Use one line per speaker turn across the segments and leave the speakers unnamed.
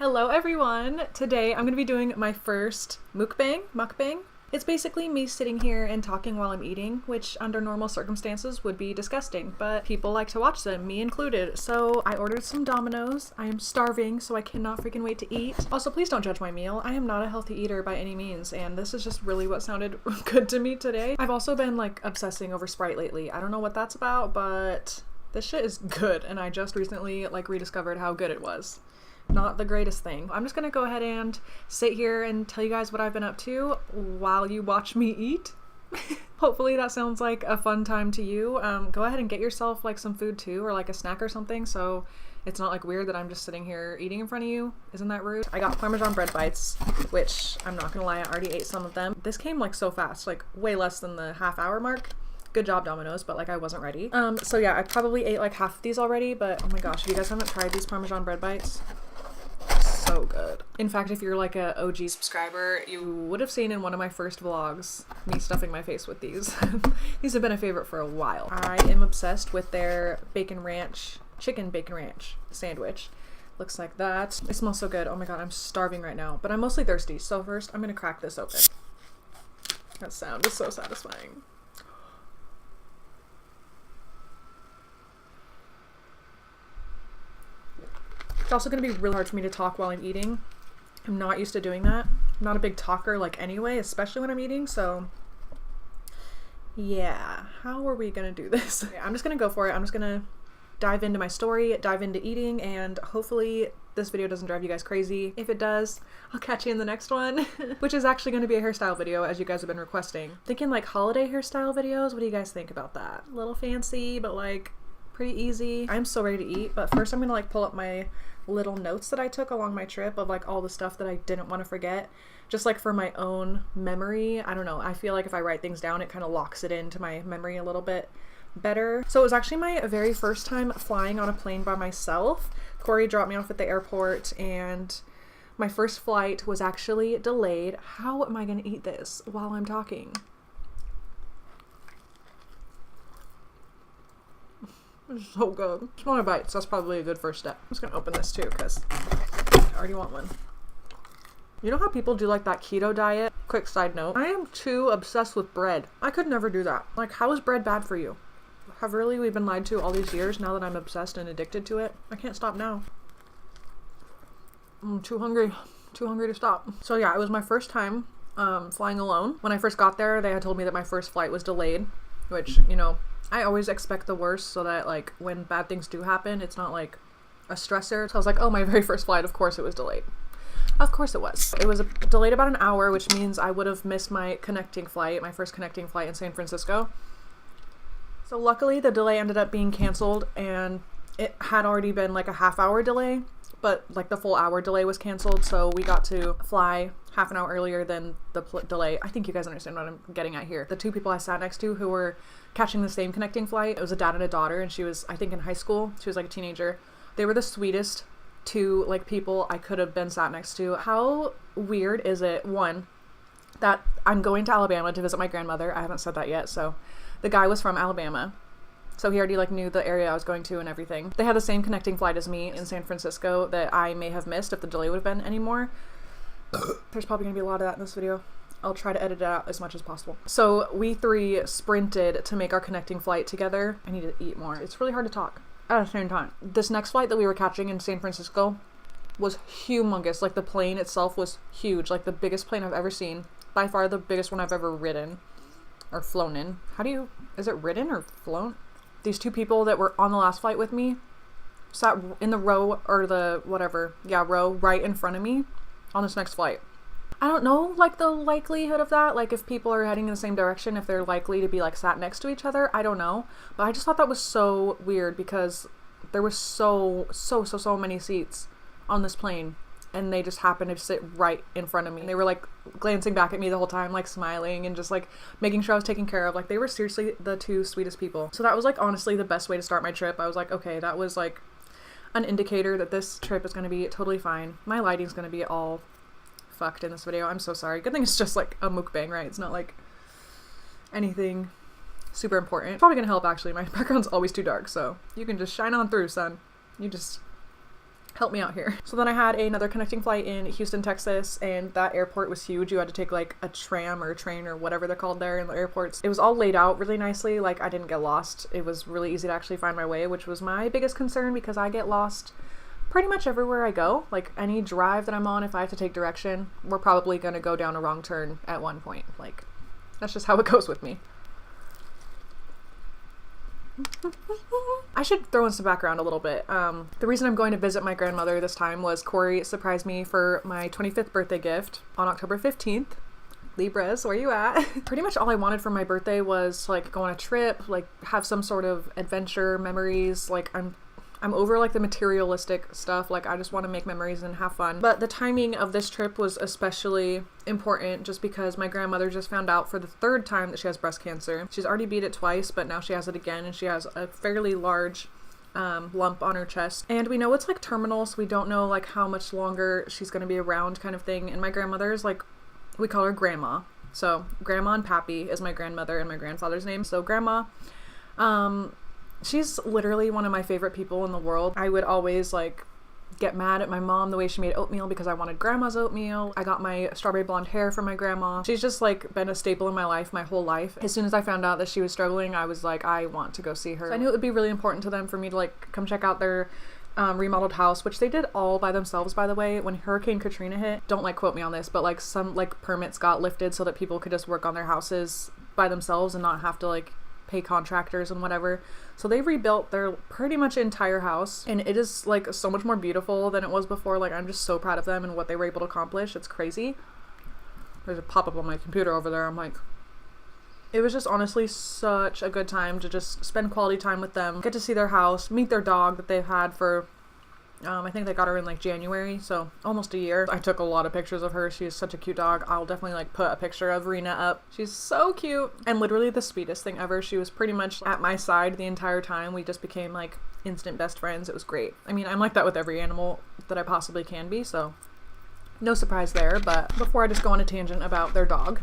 Hello everyone! Today I'm going to be doing my first mukbang. It's basically me sitting here and talking while I'm eating, which under normal circumstances would be disgusting, but people like to watch them, me included. So I ordered some Domino's. I am starving, so I cannot freaking wait to eat. Also, please don't judge my meal. I am not a healthy eater by any means, and this is just really what sounded good to me today. I've also been like obsessing over Sprite lately. I don't know what that's about, but this shit is good, and I just recently like rediscovered how good it was. Not the greatest thing. I'm just gonna go ahead and sit here and tell you guys what I've been up to while you watch me eat. Hopefully that sounds like a fun time to you. Go ahead and get yourself like some food too, or like a snack or something, so it's not like weird that I'm just sitting here eating in front of you. Isn't that rude? I got Parmesan bread bites, which I'm not gonna lie, I already ate some of them. This came like so fast, like way less than the half-hour mark. Good job, Domino's, but like I wasn't ready. So yeah, I probably ate like half of these already, but oh my gosh, if you guys haven't tried these Parmesan bread bites, so good. In fact, if you're like a OG subscriber, you would have seen in one of my first vlogs me stuffing my face with these. These have been a favorite for a while. I am obsessed with their chicken bacon ranch sandwich. Looks like that. It smells so good. Oh my god, I'm starving right now, but I'm mostly thirsty. So first, I'm gonna crack this open. That sound is so satisfying. It's also going to be really hard for me to talk while I'm eating. I'm not used to doing that. I'm not a big talker like anyway, especially when I'm eating, so yeah. How are we going to do this? Okay, I'm just going to go for it. I'm just going to dive into my story, dive into eating, and hopefully this video doesn't drive you guys crazy. If it does, I'll catch you in the next one, which is actually going to be a hairstyle video as you guys have been requesting. Thinking like holiday hairstyle videos. What do you guys think about that? A little fancy, but like pretty easy. I'm so ready to eat, but first I'm going to like pull up my little notes that I took along my trip of like all the stuff that I didn't want to forget, just like for my own memory. I don't know, I feel like if I write things down it kind of locks it into my memory a little bit better. So it was actually my very first time flying on a plane by myself. Corey dropped me off at the airport and my first flight was actually delayed. How am I gonna eat this while I'm talking? It's so good. Smaller bites, that's probably a good first step. I'm just gonna open this too because I already want one. You know how people do like that keto diet? Quick side note, I am too obsessed with bread. I could never do that. Like, how is bread bad for you? Have really we been lied to all these years now that I'm obsessed and addicted to it? I can't stop now. I'm too hungry to stop. So yeah, it was my first time flying alone. When I first got there, they had told me that my first flight was delayed, which, you know, I always expect the worst so that like when bad things do happen, it's not like a stressor. So I was like, oh, my very first flight, of course it was delayed. Of course it was. It was delayed about an hour, which means I would have missed my connecting flight, my first connecting flight in San Francisco. So luckily the delay ended up being canceled and it had already been like a half-hour delay, but like the full hour delay was canceled. So we got to fly half an hour earlier than the delay. I think you guys understand what I'm getting at here. The two people I sat next to who were catching the same connecting flight, it was a dad and a daughter, and she was, I think, in high school. She was like a teenager. They were the sweetest two like people I could have been sat next to. How weird is it, one, that I'm going to Alabama to visit my grandmother. I haven't said that yet. So the guy was from Alabama, so he already like knew the area I was going to and everything. They had the same connecting flight as me in San Francisco that I may have missed if the delay would have been any more. There's probably gonna be a lot of that in this video. I'll try to edit it out as much as possible. So we three sprinted to make our connecting flight together. I need to eat more. It's really hard to talk at the same time. This next flight that we were catching in San Francisco was humongous. Like the plane itself was huge, like the biggest plane I've ever seen. By far the biggest one I've ever ridden or flown in. Is it ridden or flown? These two people that were on the last flight with me sat in the row or the row right in front of me on this next flight. I don't know like the likelihood of that, like if people are heading in the same direction, if they're likely to be like sat next to each other, I don't know. But I just thought that was so weird because there was so many seats on this plane and they just happened to sit right in front of me. And they were like glancing back at me the whole time, like smiling and just like making sure I was taken care of. Like they were seriously the two sweetest people. So that was like honestly the best way to start my trip. I was like, okay, that was like an indicator that this trip is going to be totally fine. My lighting's going to be all fucked in this video. I'm so sorry. Good thing it's just like a mukbang, right? It's not like anything super important. It's probably gonna help actually. My background's always too dark, so you can just shine on through, son. You just help me out here. So then I had another connecting flight in Houston, Texas, and that airport was huge. You had to take like a tram or a train or whatever they're called there in the airports. It was all laid out really nicely. Like I didn't get lost. It was really easy to actually find my way, which was my biggest concern because I get lost pretty much everywhere I go. Like any drive that I'm on, if I have to take direction, we're probably going to go down a wrong turn at one point. Like that's just how it goes with me. I should throw in some background a little bit. The reason I'm going to visit my grandmother this time was Corey surprised me for my 25th birthday gift on October 15th. Libras, where you at? Pretty much all I wanted for my birthday was like go on a trip, like have some sort of adventure, memories. Like I'm over like the materialistic stuff. Like I just want to make memories and have fun. But the timing of this trip was especially important just because my grandmother just found out for the 3rd time that she has breast cancer. She's already beat it twice, but now she has it again, and she has a fairly large lump on her chest. And we know it's like terminal, so we don't know like how much longer she's going to be around kind of thing. And my grandmother's like, we call her Grandma. So Grandma and Pappy is my grandmother and my grandfather's name. So Grandma, she's literally one of my favorite people in the world. I would always like get mad at my mom the way she made oatmeal because I wanted grandma's oatmeal. I got my strawberry blonde hair from my grandma. She's just like been a staple in my life my whole life. As soon as I found out that she was struggling, I was like, I want to go see her. So I knew it would be really important to them for me to like come check out their remodeled house, which they did all by themselves, by the way. When Hurricane Katrina hit, don't like quote me on this, but like some like permits got lifted so that people could just work on their houses by themselves and not have to like pay contractors and whatever. So they rebuilt their pretty much entire house, and it is like so much more beautiful than it was before. Like I'm just so proud of them and what they were able to accomplish. It's crazy. There's a pop-up on my computer over there. I'm like, it was just honestly such a good time to just spend quality time with them, get to see their house, meet their dog that they've had for I think they got her in like January, so almost a year. I took a lot of pictures of her. She's such a cute dog. I'll definitely like put a picture of Rena up. She's so cute and literally the sweetest thing ever. She was pretty much at my side the entire time. We just became like instant best friends. It was great. I mean, I'm like that with every animal that I possibly can be, so no surprise there. But before I just go on a tangent about their dog,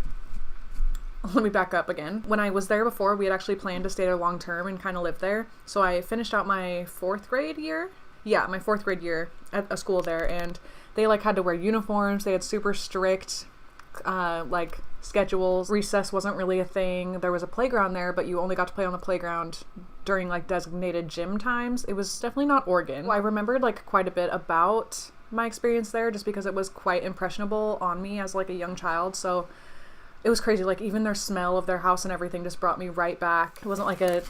let me back up again. When I was there before, we had actually planned to stay there long term and kind of live there. So I finished out my 4th grade year. Yeah, my 4th grade year at a school there, and they like had to wear uniforms. They had super strict like schedules. Recess wasn't really a thing. There was a playground there, but you only got to play on the playground during like designated gym times. It was definitely not Oregon. I remembered like quite a bit about my experience there just because it was quite impressionable on me as like a young child. So it was crazy. Like even their smell of their house and everything just brought me right back. It wasn't like a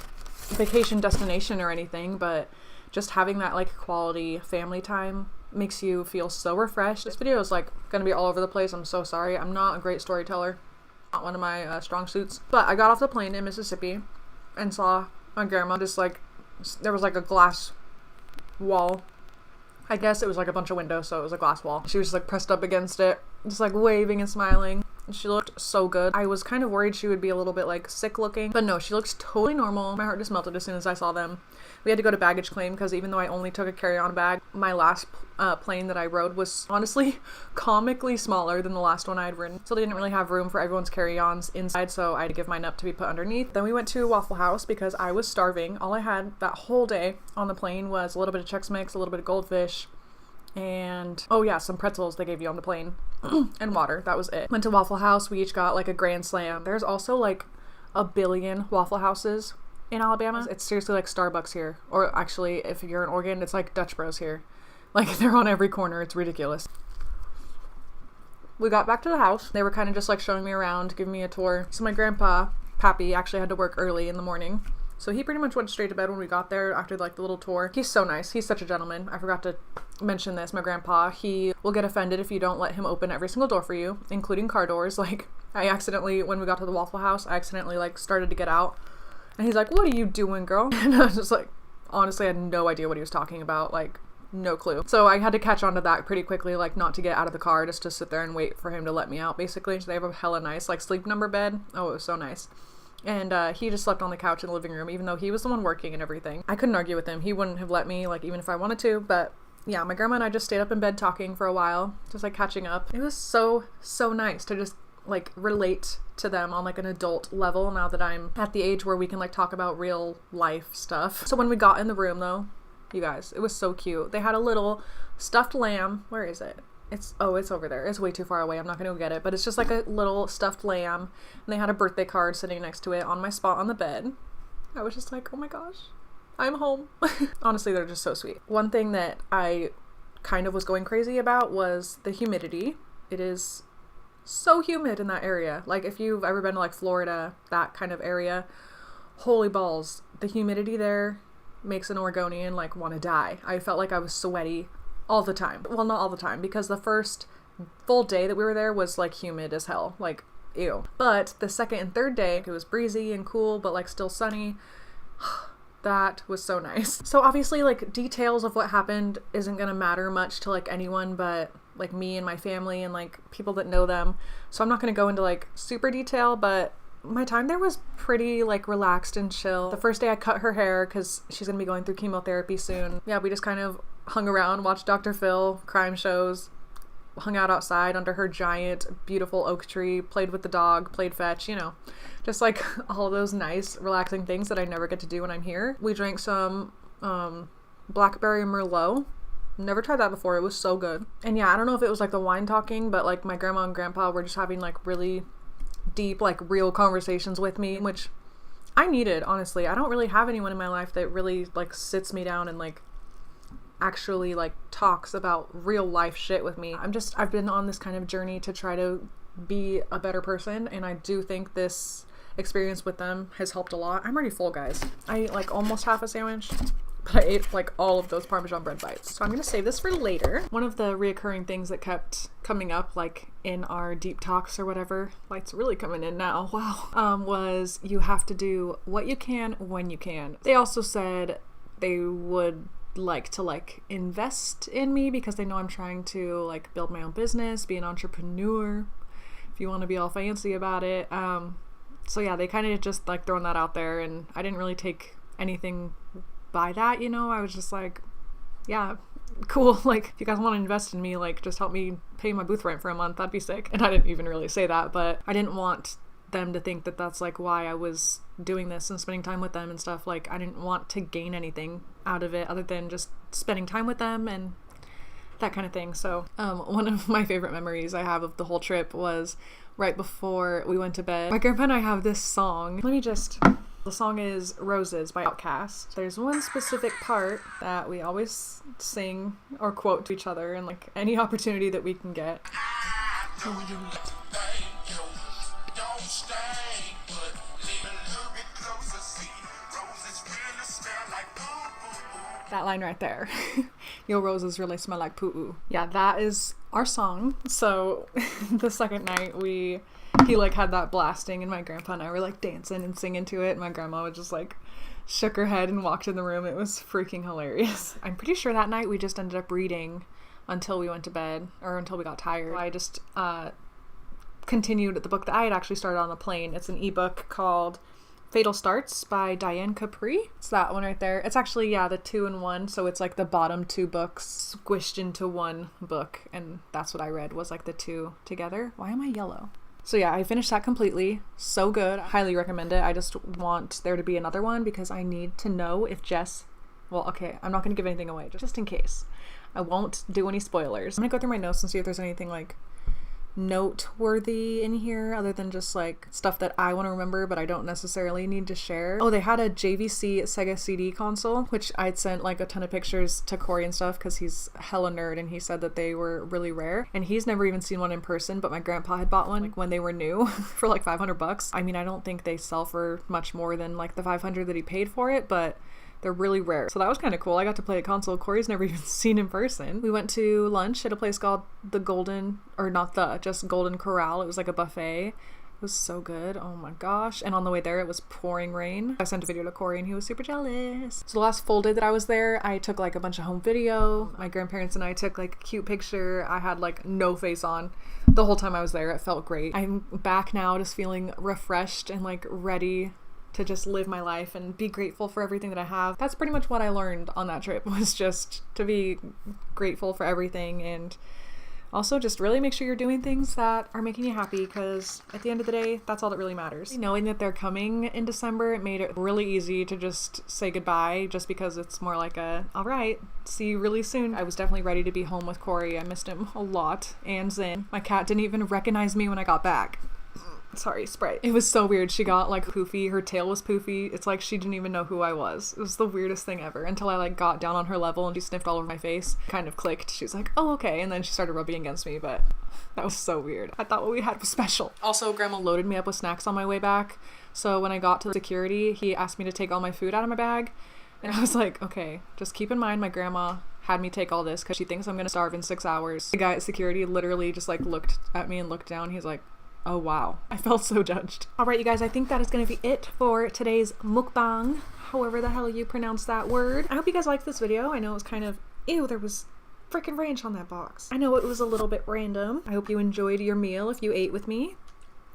vacation destination or anything, but just having that like quality family time makes you feel so refreshed. This video is like gonna be all over the place. I'm so sorry. I'm not a great storyteller. Not one of my strong suits. But I got off the plane in Mississippi and saw my grandma just like, there was like a glass wall. I guess it was like a bunch of windows, so it was a glass wall. She was just like pressed up against it, just like waving and smiling. She looked so good. I was kind of worried she would be a little bit like sick looking, but no, she looks totally normal. My heart just melted as soon as I saw them. We had to go to baggage claim because even though I only took a carry-on bag, my last plane that I rode was honestly comically smaller than the last one I had ridden. So they didn't really have room for everyone's carry-ons inside, so I had to give mine up to be put underneath. Then we went to Waffle House because I was starving. All I had that whole day on the plane was a little bit of Chex Mix, a little bit of Goldfish, and oh yeah, some pretzels they gave you on the plane and water. That was it. Went to Waffle House. We each got like a Grand Slam. There's also like a billion Waffle Houses in Alabama. It's seriously like Starbucks here, or actually if you're in Oregon, it's like Dutch Bros here. Like they're on every corner. It's ridiculous. We got back to the house. They were kind of just like showing me around, giving me a tour. So my grandpa, Pappy, actually had to work early in the morning. So he pretty much went straight to bed when we got there after like the little tour. He's so nice. He's such a gentleman. I forgot to mention this. My grandpa, he will get offended if you don't let him open every single door for you, including car doors. Like I accidentally, when we got to the Waffle House, I accidentally like started to get out. And he's like, "What are you doing, girl?" And I was just like, honestly, I had no idea what he was talking about. Like no clue. So I had to catch on to that pretty quickly, like not to get out of the car, just to sit there and wait for him to let me out basically. So they have a hella nice like sleep number bed. Oh, it was so nice. And he just slept on the couch in the living room, even though he was the one working and everything. I couldn't argue with him. He wouldn't have let me, like, even if I wanted to. But yeah, my grandma and I just stayed up in bed talking for a while, just like catching up. It was so nice to just like relate to them on like an adult level now that I'm at the age where we can like talk about real life stuff. So when we got in the room though, you guys. It was so cute. They had a little stuffed lamb. Where is it? It's over there. It's way too far away. I'm not gonna go get it, but it's just like a little stuffed lamb, and they had a birthday card sitting next to it on my spot on the bed. I was just like, oh my gosh, I'm home. Honestly, they're just so sweet. One thing that I kind of was going crazy about was the humidity. It is so humid in that area. Like, if you've ever been to like Florida, that kind of area, holy balls, the humidity there makes an Oregonian like want to die. I felt like I was sweaty all the time. Well, not all the time, because the first full day that we were there was like humid as hell, like ew. But the second and third day, it was breezy and cool, but like still sunny. That was so nice. So obviously, like, details of what happened isn't gonna matter much to like anyone but like me and my family and like people that know them. So I'm not gonna go into like super detail, but my time there was pretty like relaxed and chill. The first day I cut her hair because she's gonna be going through chemotherapy soon. Yeah, we just kind of hung around, watched Dr. Phil, crime shows, hung out outside under her giant, beautiful oak tree, played with the dog, played fetch, you know, just like all those nice, relaxing things that I never get to do when I'm here. We drank some blackberry Merlot. Never tried that before. It was so good. And yeah, I don't know if it was like the wine talking, but like my grandma and grandpa were just having like really deep, like real conversations with me, which I needed, honestly. I don't really have anyone in my life that really like sits me down and like actually like talks about real life shit with me. I've been on this kind of journey to try to be a better person, and I do think this experience with them has helped a lot. I'm already full, guys. I ate like almost half a sandwich, but I ate like all of those Parmesan bread bites. So I'm gonna save this for later. One of the reoccurring things that kept coming up like in our deep talks or whatever, light's really coming in now, wow, was you have to do what you can when you can. They also said they would like to like invest in me because they know I'm trying to like build my own business, be an entrepreneur, if you want to be all fancy about it. So yeah, they kind of just like throwing that out there, and I didn't really take anything by that, you know. I was just like, yeah, cool, like if you guys want to invest in me, like just help me pay my booth rent for a month, that'd be sick. And I didn't even really say that, but I didn't want them to think that that's like why I was doing this and spending time with them and stuff. Like, I didn't want to gain anything out of it other than just spending time with them and that kind of thing. So one of my favorite memories I have of the whole trip was right before we went to bed. My grandpa and I have this song. The song is Roses by Outkast. There's one specific part that we always sing or quote to each other in like any opportunity that we can get. That line right there. Your roses really smell like poo-oo. Yeah, that is our song. So the second night he like had that blasting, and my grandpa and I were like dancing and singing to it, and my grandma would just like shook her head and walked in the room. It was freaking hilarious. I'm pretty sure that night we just ended up reading until we went to bed, or until we got tired. I just continued the book that I had actually started on the plane. It's an ebook called Fatal Starts by Diane Capri. It's that one right there. It's actually, yeah, the 2-in-1, so it's like the bottom 2 books squished into one book, and that's what I read, was like the 2 together. Why am I yellow? So yeah, I finished that completely. So good. Highly recommend it. I just want there to be another one because I need to know if Jess... Well, okay, I'm not going to give anything away, just in case. I won't do any spoilers. I'm going to go through my notes and see if there's anything like noteworthy in here other than just like stuff that I want to remember but I don't necessarily need to share. Oh, they had a JVC Sega CD console, which I'd sent like a ton of pictures to Corey and stuff because he's hella nerd, and he said that they were really rare, and he's never even seen one in person, but my grandpa had bought one like when they were new for like $500. I mean, I don't think they sell for much more than like the $500 that he paid for it, but they're really rare. So that was kind of cool. I got to play a console Corey's never even seen in person. We went to lunch at a place called Golden Corral. It was like a buffet. It was so good. Oh my gosh. And on the way there, it was pouring rain. I sent a video to Corey and he was super jealous. So the last full day that I was there, I took like a bunch of home video. My grandparents and I took like a cute picture. I had like no face on the whole time I was there. It felt great. I'm back now just feeling refreshed and like ready to just live my life and be grateful for everything that I have. That's pretty much what I learned on that trip, was just to be grateful for everything. And Also, just really make sure you're doing things that are making you happy, because at the end of the day, that's all that really matters. Knowing that they're coming in December, it made it really easy to just say goodbye, just because it's more like a, all right, see you really soon. I was definitely ready to be home with Corey. I missed him a lot. And Zin. My cat didn't even recognize me when I got back. Sorry, Sprite. It was so weird. She got like poofy. Her tail was poofy. It's like she didn't even know who I was. It was the weirdest thing ever until I like got down on her level and she sniffed all over my face. Kind of clicked. She's like, oh, okay. And then she started rubbing against me, but that was so weird. I thought what we had was special. Also, Grandma loaded me up with snacks on my way back. So when I got to security, he asked me to take all my food out of my bag. And I was like, okay, just keep in mind my grandma had me take all this because she thinks I'm gonna starve in 6 hours. The guy at security literally just like looked at me and looked down. He's like, oh wow. I felt so judged. Alright you guys, I think that is going to be it for today's mukbang, however the hell you pronounce that word. I hope you guys liked this video. I know it was kind of, ew, there was freaking ranch on that box. I know it was a little bit random. I hope you enjoyed your meal if you ate with me.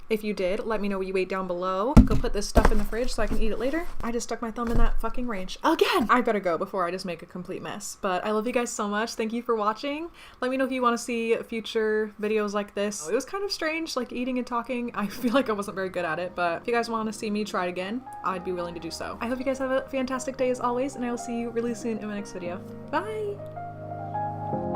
If you did, let me know what you ate down below. Go put this stuff in the fridge so I can eat it later. I just stuck my thumb in that fucking range again. I better go before I just make a complete mess. But I love you guys so much. Thank you for watching. Let me know if you want to see future videos like this. It was kind of strange, like eating and talking. I feel like I wasn't very good at it, but if you guys want to see me try it again, I'd be willing to do so. I hope you guys have a fantastic day as always, and I will see you really soon in my next video. Bye!